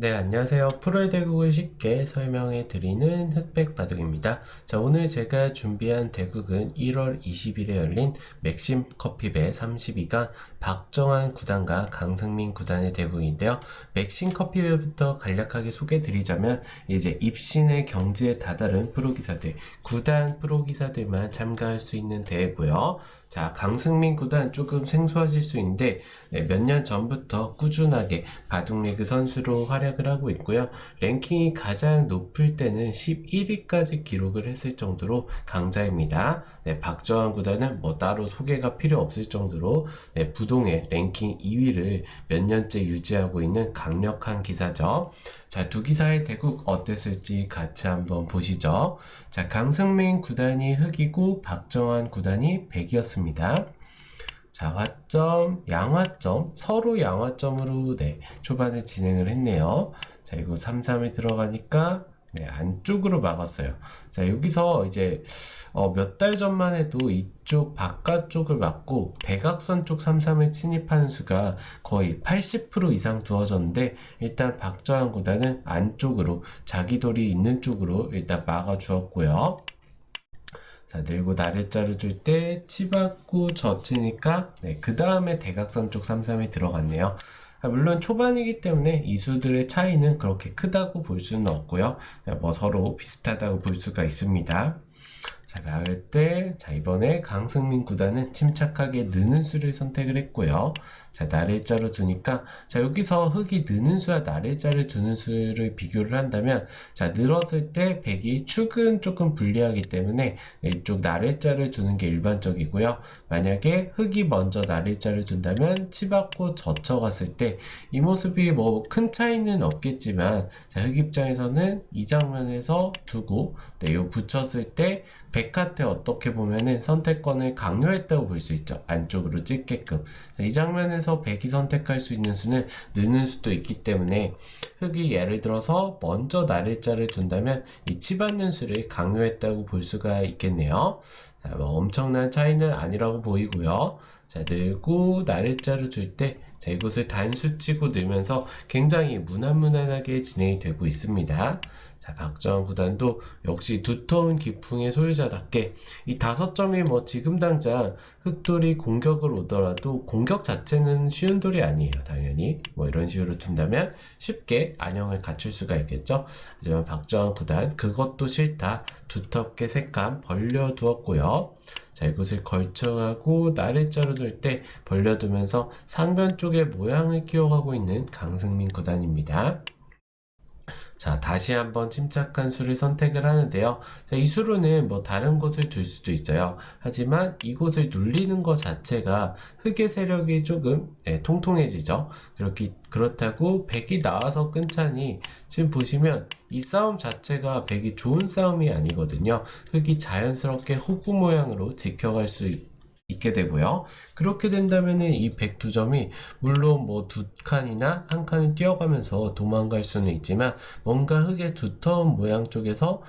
네, 안녕하세요. 프로의 대국을 쉽게 설명해 드리는 흑백 바둑입니다. 자, 오늘 제가 준비한 대국은 1월 20일에 열린 맥심 커피배 32강 박정환 구단과 강승민 구단의 대국인데요. 맥심 커피배부터 간략하게 소개해 드리자면 이제 입신의 경지에 다다른 프로기사들, 구단 프로기사들만 참가할 수 있는 대회고요. 자, 강승민 구단 조금 생소하실 수 있는데 몇 년 전부터 꾸준하게 바둑리그 선수로 활약을 하고 있고요. 랭킹이 가장 높을 때는 11위까지 기록을 했을 정도로 강자입니다. 네, 박정환 구단은 뭐 따로 소개가 필요 없을 정도로 부동의 랭킹 2위를 몇 년째 유지하고 있는 강력한 기사죠. 자, 두 기사의 대국 어땠을지 같이 한번 보시죠. 자, 강승민 구단이 흑이고 박정환 구단이 백이었습니다. 자, 화점, 양화점, 서로 양화점으로 초반에 진행을 했네요. 자, 이거 3-3에 들어가니까 안쪽으로 막았어요. 자, 여기서 이제 몇 달 전만 해도 이쪽 바깥쪽을 막고 대각선 쪽 3-3을 침입하는 수가 거의 80% 이상 두어졌는데 일단 박정환 구단은 안쪽으로 자기 돌이 있는 쪽으로 일단 막아 주었고요. 자, 늘고 나래자루 줄 때 치받고 젖히니까 그 다음에 대각선 쪽 3-3에 들어갔네요. 물론 초반이기 때문에 이 수들의 차이는 그렇게 크다고 볼 수는 없고요. 뭐 서로 비슷하다고 볼 수가 있습니다. 자, 막을 때, 자, 이번에 강승민 구단은 침착하게 느는 수를 선택을 했고요. 자, 나래자로 두니까, 자, 여기서 흑이 느는 수와 나래자를 두는 수를 비교를 한다면, 자, 늘었을 때 백이 축은 조금 불리하기 때문에 이쪽 나래자를 두는 게 일반적이고요. 만약에 흑이 먼저 나래자를 둔다면 치받고 젖혀갔을 때 이 모습이 뭐 큰 차이는 없겠지만, 자, 흑 입장에서는 이 장면에서 두고, 요 붙였을 때 백한테 어떻게 보면은 선택권을 강요했다고 볼 수 있죠. 안쪽으로 찍게끔. 이 장면에서 백이 선택할 수 있는 수는 느는 수도 있기 때문에 흑이 예를 들어서 먼저 나래자를 둔다면 이 치받는 수를 강요했다고 볼 수가 있겠네요. 자, 뭐 엄청난 차이는 아니라고 보이고요. 자, 늘고 나래자를 줄 때 자, 이곳을 단수치고 늘면서 굉장히 무난무난하게 진행이 되고 있습니다. 자, 박정환 구단도 역시 두터운 기풍의 소유자답게 이 5점이 뭐 지금 당장 흑돌이 공격을 오더라도 공격 자체는 쉬운 돌이 아니에요. 당연히 뭐 이런 식으로 둔다면 쉽게 안형을 갖출 수가 있겠죠. 하지만 박정환 구단 그것도 싫다. 두텁게 색감 벌려두었고요. 자, 이곳을 걸쳐가고 나래자로 둘 때 벌려두면서 상변 쪽의 모양을 키워가고 있는 강승민 구단입니다. 자, 다시 한번 침착한 수를 선택을 하는데요. 자, 이 수로는 뭐 다른 곳을 둘 수도 있어요. 하지만 이곳을 눌리는 것 자체가 흑의 세력이 조금 통통해지죠. 그렇다고 백이 나와서 끊자니 지금 보시면 이 싸움 자체가 백이 좋은 싸움이 아니거든요. 흑이 자연스럽게 호구 모양으로 지켜갈 수 있게 되고요. 그렇게 된다면은 이 102점이 물론 뭐 2칸이나 1칸을 뛰어가면서 도망갈 수는 있지만 뭔가 흙의 두터운 모양 쪽에서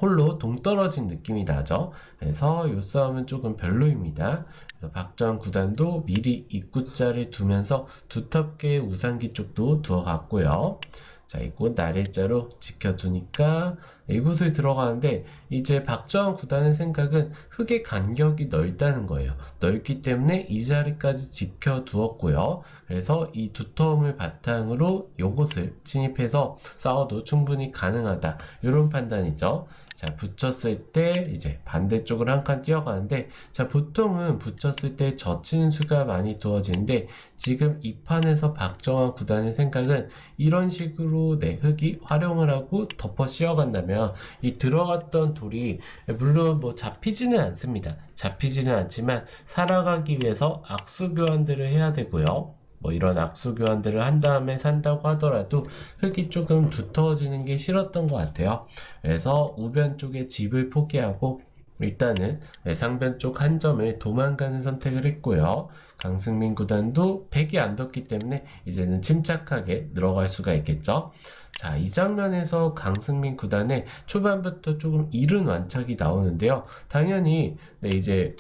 홀로 동떨어진 느낌이 나죠. 그래서 이 싸움은 조금 별로입니다. 그래서 박정환 구단도 미리 입구자를 두면서 두텁게 우상기 쪽도 두어갔고요. 자, 이곳 나래자로 지켜두니까 이곳을 들어가는데 이제 박정환 구단의 생각은 흑의 간격이 넓다는 거예요. 넓기 때문에 이 자리까지 지켜두었고요. 그래서 이 두터움을 바탕으로 이곳을 침입해서 싸워도 충분히 가능하다. 이런 판단이죠. 자, 붙였을 때 이제 반대쪽으로 한 칸 뛰어가는데 자, 보통은 붙였을 때 젖히는 수가 많이 두어지는데 지금 이 판에서 박정환 구단의 생각은 이런 식으로 흑이 활용을 하고 덮어 씌워간다면 이 들어갔던 돌이 물론 뭐 잡히지는 않습니다. 잡히지는 않지만 살아가기 위해서 악수 교환들을 해야 되고요. 뭐 이런 악수 교환들을 한 다음에 산다고 하더라도 흙이 조금 두터워지는 게 싫었던 것 같아요. 그래서 우변 쪽에 집을 포기하고 일단은 상변 쪽 한 점을 도망가는 선택을 했고요. 강승민 구단도 백이 안 떴기 때문에 이제는 침착하게 들어갈 수가 있겠죠. 자, 이 장면에서 강승민 구단의 초반부터 조금 이른 완착이 나오는데요. 당연히 이제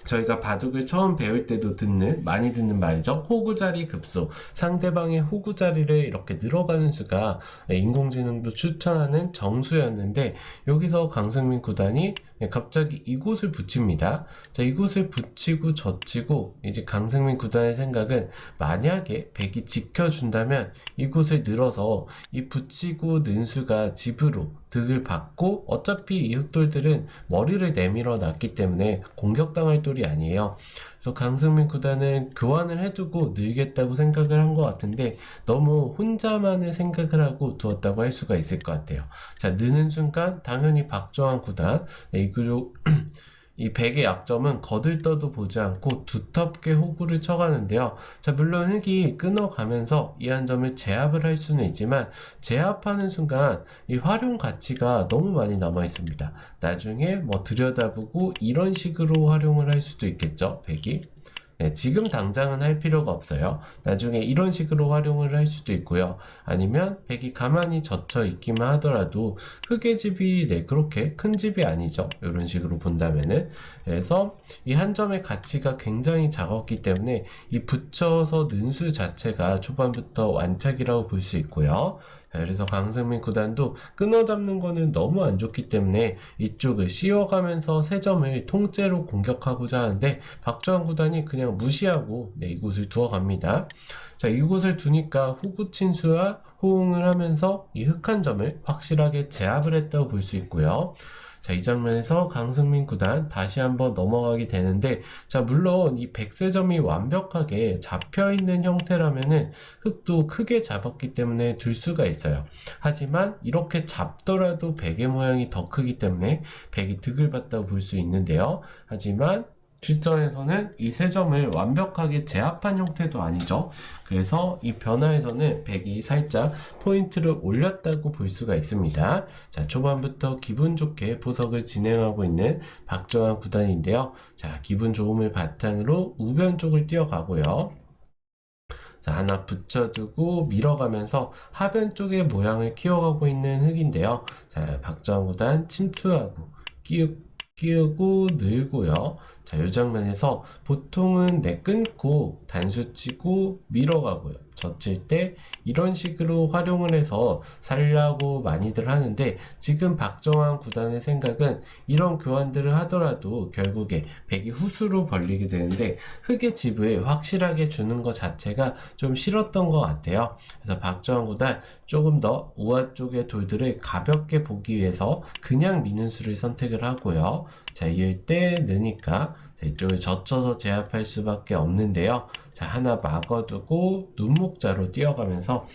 저희가 바둑을 처음 배울 때도 많이 듣는 말이죠. 호구자리 급소. 상대방의 호구자리를 이렇게 늘어가는 수가 인공지능도 추천하는 정수였는데, 여기서 강승민 구단이 갑자기 이곳을 붙입니다. 자, 이곳을 붙이고 젖히고, 이제 강승민 구단의 생각은 만약에 백이 지켜준다면 이곳을 늘어서 이 붙이고 는 수가 집으로 득을 받고, 어차피 이 흑돌들은 머리를 내밀어 놨기 때문에 공격당할 돌이 아니에요. 그래서 강승민 구단은 교환을 해두고 늘겠다고 생각을 한 것 같은데, 너무 혼자만의 생각을 하고 두었다고 할 수가 있을 것 같아요. 자, 느는 순간 당연히 박정환 구단, 이 백의 약점은 거들떠도 보지 않고 두텁게 호구를 쳐가는데요. 자, 물론 흑이 끊어가면서 이 한 점을 제압을 할 수는 있지만, 제압하는 순간 이 활용 가치가 너무 많이 남아 있습니다. 나중에 뭐 들여다보고 이런 식으로 활용을 할 수도 있겠죠, 백이. 네, 지금 당장은 할 필요가 없어요. 나중에 이런 식으로 활용을 할 수도 있고요. 아니면 백이 가만히 젖혀 있기만 하더라도 흑의 집이 그렇게 큰 집이 아니죠. 이런 식으로 본다면은. 그래서 이 한 점의 가치가 굉장히 작았기 때문에 이 붙여서 는수 자체가 초반부터 완착이라고 볼 수 있고요. 그래서 강승민 구단도 끊어잡는 거는 너무 안 좋기 때문에 이쪽을 씌워가면서 세 점을 통째로 공격하고자 하는데, 박정환 구단이 그냥 무시하고 이곳을 두어갑니다. 자, 이곳을 두니까 호구친수와 호응을 하면서 이 흑한 점을 확실하게 제압을 했다고 볼 수 있고요. 자, 이 장면에서 강승민 구단 다시 한번 넘어가게 되는데, 자, 물론 이 백세점이 완벽하게 잡혀있는 형태라면은 흑도 크게 잡았기 때문에 둘 수가 있어요. 하지만 이렇게 잡더라도 백의 모양이 더 크기 때문에 백이 득을 봤다고 볼 수 있는데요. 하지만 실전에서는 이 세 점을 완벽하게 제압한 형태도 아니죠. 그래서 이 변화에서는 백이 살짝 포인트를 올렸다고 볼 수가 있습니다. 자, 초반부터 기분 좋게 포석을 진행하고 있는 박정환 구단인데요. 자, 기분 좋음을 바탕으로 우변 쪽을 뛰어가고요. 자, 하나 붙여두고 밀어가면서 하변 쪽의 모양을 키워가고 있는 흑인데요. 자, 박정환 구단 침투하고 끼우고 늘고요. 자, 이 장면에서 보통은 끊고 단수 치고 밀어가고요. 젖힐 때 이런 식으로 활용을 해서 살려고 많이들 하는데, 지금 박정환 구단의 생각은 이런 교환들을 하더라도 결국에 백이 후수로 벌리게 되는데, 흑의 집을 확실하게 주는 것 자체가 좀 싫었던 것 같아요. 그래서 박정환 구단 조금 더 우아 쪽의 돌들을 가볍게 보기 위해서 그냥 미는 수를 선택을 하고요. 자, 이을 때 느니까 이쪽을 젖혀서 제압할 수밖에 없는데요. 자, 하나 막아두고 눈목자로 뛰어가면서,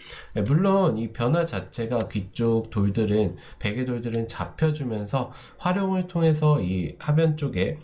물론 이 변화 자체가 귀쪽 돌들은, 백의 돌들은 잡혀주면서 활용을 통해서 이 하변 쪽에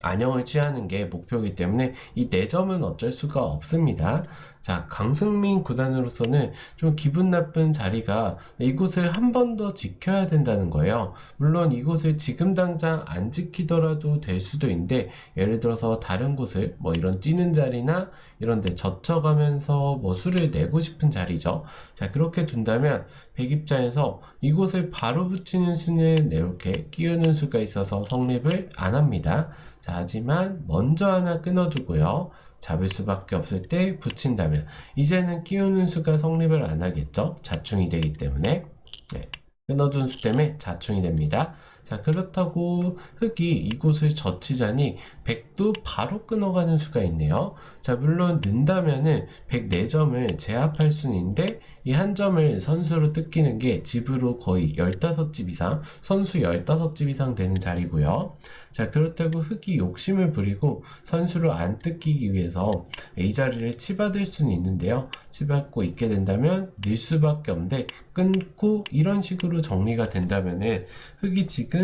안형을 취하는 게 목표이기 때문에 이 4점은 어쩔 수가 없습니다. 자, 강승민 구단으로서는 좀 기분 나쁜 자리가 이곳을 한 번 더 지켜야 된다는 거예요. 물론 이곳을 지금 당장 안 지키더라도 될 수도 있는데, 예를 들어서 다른 곳을 뭐 이런 뛰는 자리나 이런 데 젖혀가면서 뭐 수를 내고 싶은 자리죠. 자, 그렇게 둔다면 백 입장에서 이곳을 바로 붙이는 수는 이렇게 끼우는 수가 있어서 성립을 안 합니다. 자, 하지만 먼저 하나 끊어두고요. 잡을 수밖에 없을 때 붙인다면 이제는 끼우는 수가 성립을 안 하겠죠. 자충이 되기 때문에. 네. 끊어둔 수 때문에 자충이 됩니다. 자, 그렇다고 흑이 이곳을 젖히자니 백도 바로 끊어가는 수가 있네요. 자, 물론 는다면은 백 4점을 제압할 수는 있는데, 이 한 점을 선수로 뜯기는 게 집으로 거의 15집 이상, 선수 15집 이상 되는 자리고요. 자, 그렇다고 흑이 욕심을 부리고 선수로 안 뜯기기 위해서 이 자리를 치받을 수는 있는데요. 치받고 있게 된다면 늘 수밖에 없는데, 끊고 이런 식으로 정리가 된다면은 흑이 지금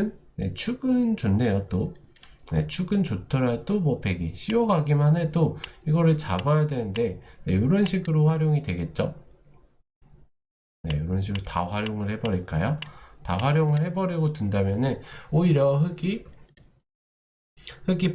축은 좋네요. 또 축은 좋더라도 뭐 백이 씌워가기만 해도 이거를 잡아야 되는데, 이런 식으로 활용이 되겠죠. 네, 이런 식으로 다 활용을 해버릴까요? 다 활용을 해버리고 둔다면은 오히려 흑이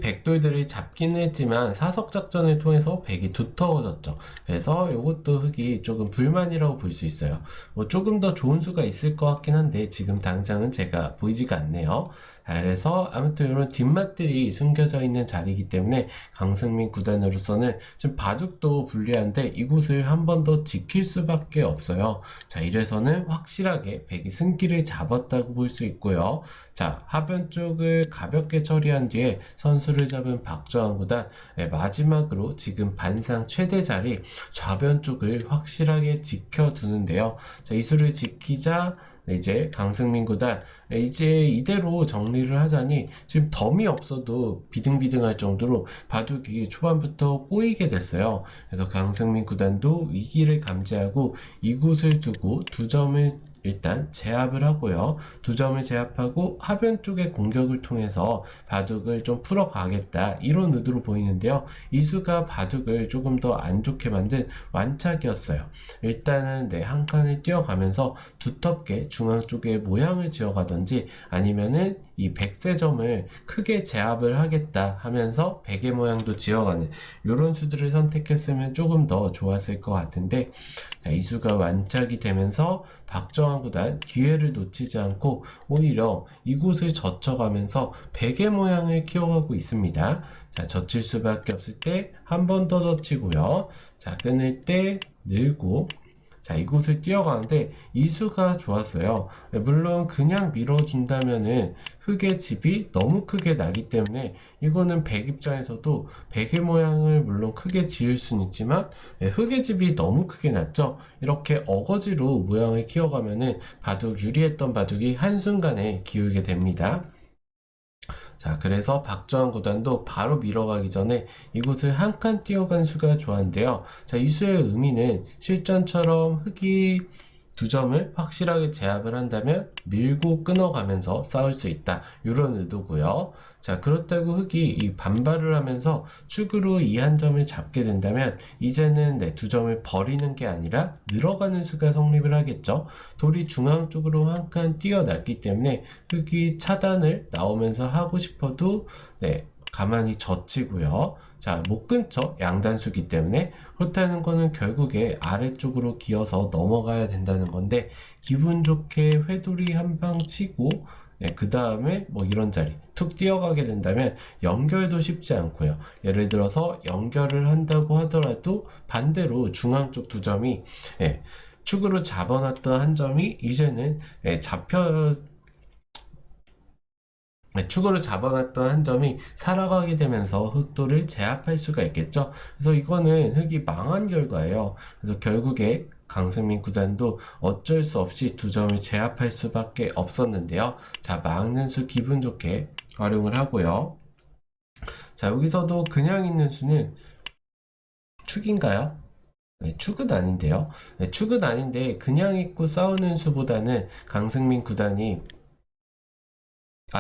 백돌들을 잡기는 했지만 사석 작전을 통해서 백이 두터워졌죠. 그래서 이것도 흑이 조금 불만이라고 볼 수 있어요. 뭐 조금 더 좋은 수가 있을 것 같긴 한데 지금 당장은 제가 보이지가 않네요. 그래서 아무튼 이런 뒷맛들이 숨겨져 있는 자리이기 때문에 강승민 구단으로서는 좀 바둑도 불리한데 이곳을 한 번 더 지킬 수밖에 없어요. 자, 이래서는 확실하게 백이 승기를 잡았다고 볼 수 있고요. 자, 하변 쪽을 가볍게 처리한 뒤에 선수를 잡은 박정환 구단, 마지막으로 지금 반상 최대 자리 좌변 쪽을 확실하게 지켜두는데요. 자, 이 수를 지키자 이제 강승민 구단 이제 이대로 정리를 하자니 지금 덤이 없어도 비등비등할 정도로 바둑이 초반부터 꼬이게 됐어요. 그래서 강승민 구단도 위기를 감지하고 이곳을 두고 두 점을 일단 제압을 하고요. 두 점을 제압하고 하변 쪽의 공격을 통해서 바둑을 좀 풀어가겠다, 이런 의도로 보이는데요. 이수가 바둑을 조금 더 안 좋게 만든 완착이었어요. 일단은 한 칸을 뛰어가면서 두텁게 중앙 쪽에 모양을 지어가든지 아니면은 이 백세점을 크게 제압을 하겠다 하면서 베개 모양도 지어가는 이런 수들을 선택했으면 조금 더 좋았을 것 같은데, 자, 이수가 완착이 되면서 박정환 구단 기회를 놓치지 않고 오히려 이곳을 젖혀가면서 베개 모양을 키워가고 있습니다. 자, 젖힐 수밖에 없을 때 한 번 더 젖히고요. 자, 끊을 때 늘고, 자, 이곳을 뛰어가는데 이수가 좋았어요. 물론 그냥 밀어준다면은 흙의 집이 너무 크게 나기 때문에 이거는 백 입장에서도 백의 모양을 물론 크게 지을 수는 있지만 흙의 집이 너무 크게 났죠. 이렇게 어거지로 모양을 키워가면은 바둑 유리했던 바둑이 한순간에 기울게 됩니다. 자, 그래서 박정환 구단도 바로 밀어가기 전에 이곳을 한 칸 뛰어간 수가 좋았는데요. 자, 이 수의 의미는 실전처럼 흙이 두 점을 확실하게 제압을 한다면 밀고 끊어가면서 싸울 수 있다, 이런 의도고요. 자, 그렇다고 흙이 이 반발을 하면서 축으로 이 한 점을 잡게 된다면 이제는 두 점을 버리는 게 아니라 늘어가는 수가 성립을 하겠죠. 돌이 중앙 쪽으로 한 칸 뛰어났기 때문에 흙이 차단을 나오면서 하고 싶어도 가만히 젖히고요. 자, 못 끊죠. 양단수기 때문에. 그렇다는 거는 결국에 아래쪽으로 기어서 넘어가야 된다는 건데, 기분 좋게 회돌이 한 방 치고 그 다음에 뭐 이런 자리 툭 뛰어가게 된다면 연결도 쉽지 않고요. 예를 들어서 연결을 한다고 하더라도 반대로 중앙 쪽 두 점이 축으로 잡아놨던 한 점이 이제는 축으로 잡아놨던 한 점이 살아가게 되면서 흑도를 제압할 수가 있겠죠. 그래서 이거는 흑이 망한 결과예요. 그래서 결국에 강승민 구단도 어쩔 수 없이 두 점을 제압할 수밖에 없었는데요. 자, 막는 수 기분 좋게 활용을 하고요. 자, 여기서도 그냥 있는 수는 축인가요? 축은 아닌데요. 축은 아닌데 그냥 있고 싸우는 수보다는 강승민 구단이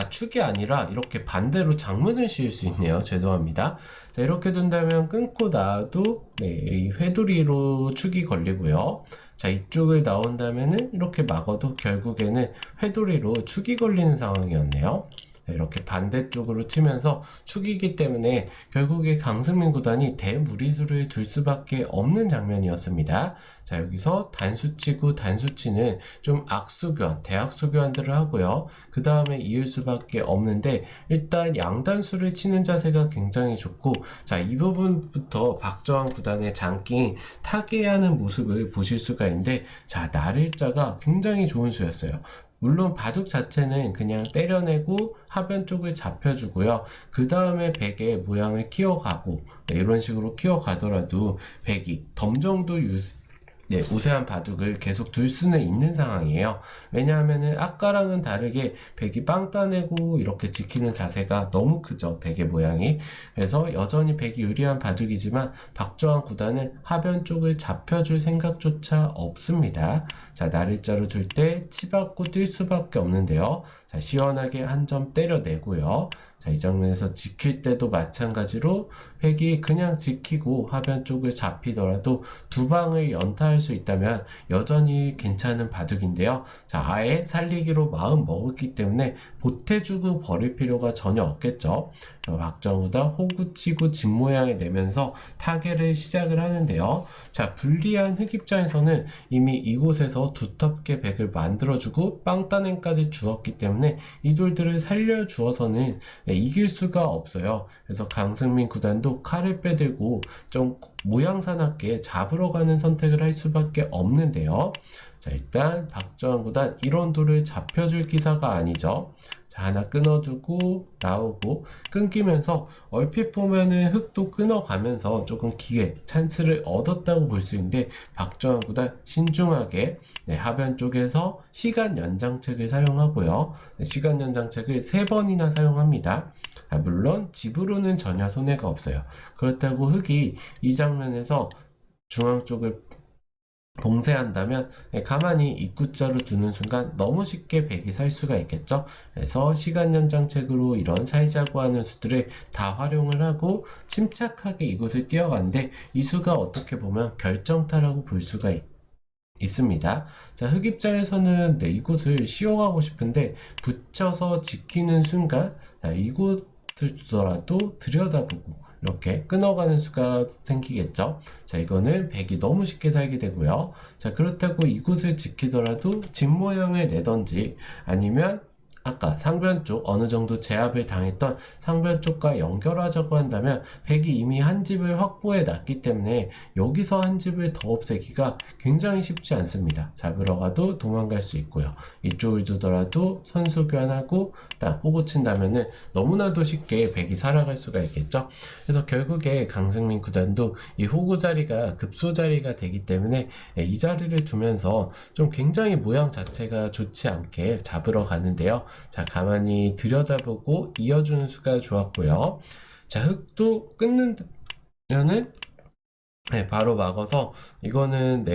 축이 아니라 이렇게 반대로 장문을 씌울 수 있네요. 죄송합니다. 자, 이렇게 둔다면 끊고 나와도 이 회돌이로 축이 걸리고요. 자, 이쪽을 나온다면은 이렇게 막아도 결국에는 회돌이로 축이 걸리는 상황이었네요. 이렇게 반대쪽으로 치면서 축이기 때문에 결국에 강승민 구단이 대무리수를 둘 수밖에 없는 장면이었습니다. 자, 여기서 단수치고 단수치는 좀 악수교환, 대악수교환들을 하고요. 그 다음에 이을 수밖에 없는데 일단 양단수를 치는 자세가 굉장히 좋고, 자, 이 부분부터 박정환 구단의 장기인 타개하는 모습을 보실 수가 있는데, 자, 날일자가 굉장히 좋은 수였어요. 물론 바둑 자체는 그냥 때려내고 하변 쪽을 잡혀주고요. 그 다음에 백의 모양을 키워가고 이런 식으로 키워가더라도 백이 덤 정도 우세한 바둑을 계속 둘 수는 있는 상황이에요. 왜냐하면은 아까랑은 다르게 백이 빵 따내고 이렇게 지키는 자세가 너무 크죠. 백의 모양이. 그래서 여전히 백이 유리한 바둑이지만 박정환 구단은 하변 쪽을 잡혀줄 생각조차 없습니다. 자, 날일자로 줄 때 치받고 뛸 수밖에 없는데요. 자, 시원하게 한 점 때려내고요. 자, 이 장면에서 지킬 때도 마찬가지로 백이 그냥 지키고 하변 쪽을 잡히더라도 두 방을 연타할 수 있다면 여전히 괜찮은 바둑인데요. 자, 아예 살리기로 마음 먹었기 때문에 보태주고 버릴 필요가 전혀 없겠죠. 박정우다 호구치고 집 모양을 내면서 타개를 시작을 하는데요. 자, 불리한 흑 입장에서는 이미 이곳에서 두텁게 백을 만들어주고 빵따냄까지 주었기 때문에 때문에 이 돌들을 살려주어서는 이길 수가 없어요. 그래서 강승민 구단도 칼을 빼들고 좀 모양사납게 잡으러 가는 선택을 할 수밖에 없는데요. 자, 일단 박정환 구단 이런 돌을 잡혀줄 기사가 아니죠. 자, 하나 끊어주고 나오고 끊기면서 얼핏 보면은 흙도 끊어가면서 조금 기회, 찬스를 얻었다고 볼 수 있는데 박정환 구단 신중하게 하변 쪽에서 시간 연장책을 사용하고요. 시간 연장책을 3번이나 사용합니다. 물론 집으로는 전혀 손해가 없어요. 그렇다고 흙이 이 장면에서 중앙 쪽을 봉쇄한다면 가만히 입구자로 두는 순간 너무 쉽게 백이 살 수가 있겠죠. 그래서 시간 연장책으로 이런 살자고 하는 수들을 다 활용을 하고 침착하게 이곳을 뛰어가는데 이 수가 어떻게 보면 결정타라고 볼 수가 있습니다. 자, 흙 입장에서는 이곳을 씌워가고 싶은데 붙여서 지키는 순간 이곳을 두더라도 들여다보고 이렇게 끊어가는 수가 생기겠죠. 자, 이거는 백이 너무 쉽게 살게 되고요. 자, 그렇다고 이곳을 지키더라도 집 모양을 내던지 아니면 아까 상변 쪽 어느 정도 제압을 당했던 상변 쪽과 연결하자고 한다면 백이 이미 한 집을 확보해 놨기 때문에 여기서 한 집을 더 없애기가 굉장히 쉽지 않습니다. 잡으러 가도 도망갈 수 있고요. 이쪽을 두더라도 선수 교환하고 딱 호구 친다면은 너무나도 쉽게 백이 살아갈 수가 있겠죠. 그래서 결국에 강승민 구단도 이 호구 자리가 급소 자리가 되기 때문에 이 자리를 두면서 좀 굉장히 모양 자체가 좋지 않게 잡으러 가는데요. 자, 가만히 들여다보고 이어주는 수가 좋았고요. 자, 흙도 끊는다면은 바로 막아서 이거는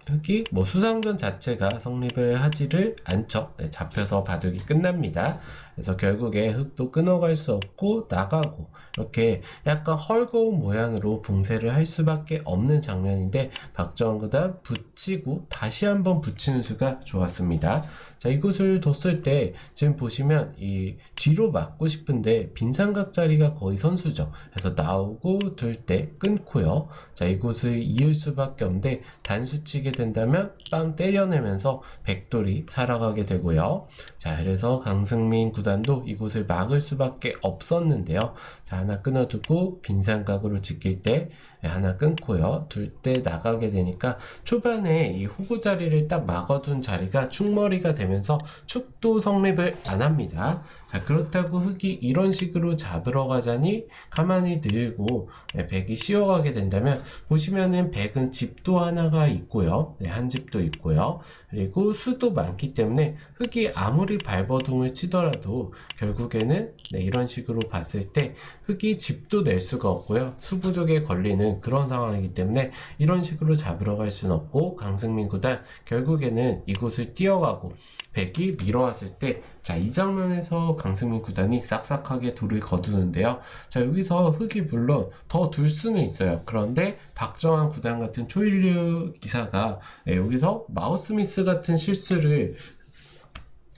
흙이 수상전 자체가 성립을 하지를 않죠. 잡혀서 바둑이 끝납니다. 그래서 결국에 흙도 끊어갈 수 없고 나가고 이렇게 약간 헐거운 모양으로 봉쇄를 할 수밖에 없는 장면인데 박정환 구단 붙이고 다시 한번 붙이는 수가 좋았습니다. 자, 이곳을 뒀을 때 지금 보시면 이 뒤로 맞고 싶은데 빈삼각 자리가 거의 선수죠. 그래서 나오고 둘 때 끊고요. 자, 이곳을 이을 수밖에 없는데 단수 치게 된다면 빵 때려내면서 백돌이 살아가게 되고요. 자, 그래서 강승민 구단도 이곳을 막을 수밖에 없었는데요. 자, 하나 끊어두고 빈삼각으로 지킬 때 하나 끊고요. 둘 때 나가게 되니까 초반에 이 후구 자리를 딱 막아둔 자리가 축머리가 되면서 축도 성립을 안 합니다. 자, 그렇다고 흙이 이런 식으로 잡으러 가자니 가만히 들고 백이 씌워가게 된다면 보시면은 백은 집도 하나가 있고요. 한 집도 있고요. 그리고 수도 많기 때문에 흙이 아무리 발버둥을 치더라도 결국에는 이런 식으로 봤을 때 흙이 집도 낼 수가 없고요. 수 부족에 걸리는 그런 상황이기 때문에 이런 식으로 잡으러 갈 수는 없고 강승민 구단 결국에는 이곳을 뛰어가고 백이 밀어왔을 때 자, 이 장면에서 강승민 구단이 싹싹하게 돌을 거두는데요. 자, 여기서 흙이 물론 더 둘 수는 있어요. 그런데 박정환 구단 같은 초일류 기사가 여기서 마우스 미스 같은 실수를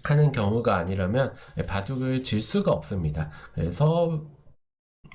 하는 경우가 아니라면 바둑을 질 수가 없습니다. 그래서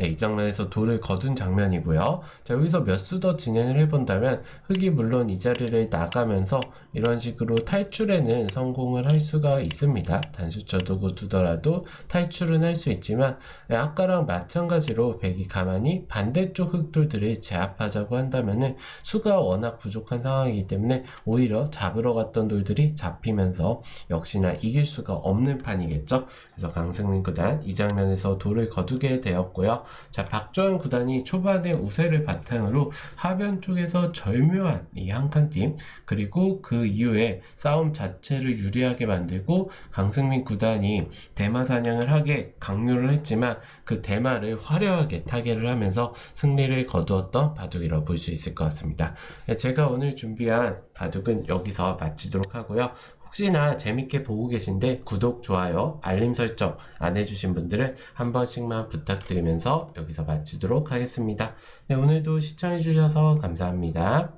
이 장면에서 돌을 거둔 장면이고요. 자, 여기서 몇 수 더 진행을 해본다면 흙이 물론 이 자리를 나가면서 이런 식으로 탈출에는 성공을 할 수가 있습니다. 단수 쳐두고 두더라도 탈출은 할 수 있지만 아까랑 마찬가지로 백이 가만히 반대쪽 흙돌들을 제압하자고 한다면은 수가 워낙 부족한 상황이기 때문에 오히려 잡으러 갔던 돌들이 잡히면서 역시나 이길 수가 없는 판이겠죠. 그래서 강승민 구단 이 장면에서 돌을 거두게 되었고요. 자, 박정환 구단이 초반에 우세를 바탕으로 하변 쪽에서 절묘한 이 한 칸 팀 그리고 그 이후에 싸움 자체를 유리하게 만들고 강승민 구단이 대마 사냥을 하게 강요를 했지만 그 대마를 화려하게 타개를 하면서 승리를 거두었던 바둑이라고 볼 수 있을 것 같습니다. 제가 오늘 준비한 바둑은 여기서 마치도록 하고요. 혹시나 재밌게 보고 계신데 구독, 좋아요, 알림 설정 안 해주신 분들은 한 번씩만 부탁드리면서 여기서 마치도록 하겠습니다. 네, 오늘도 시청해주셔서 감사합니다.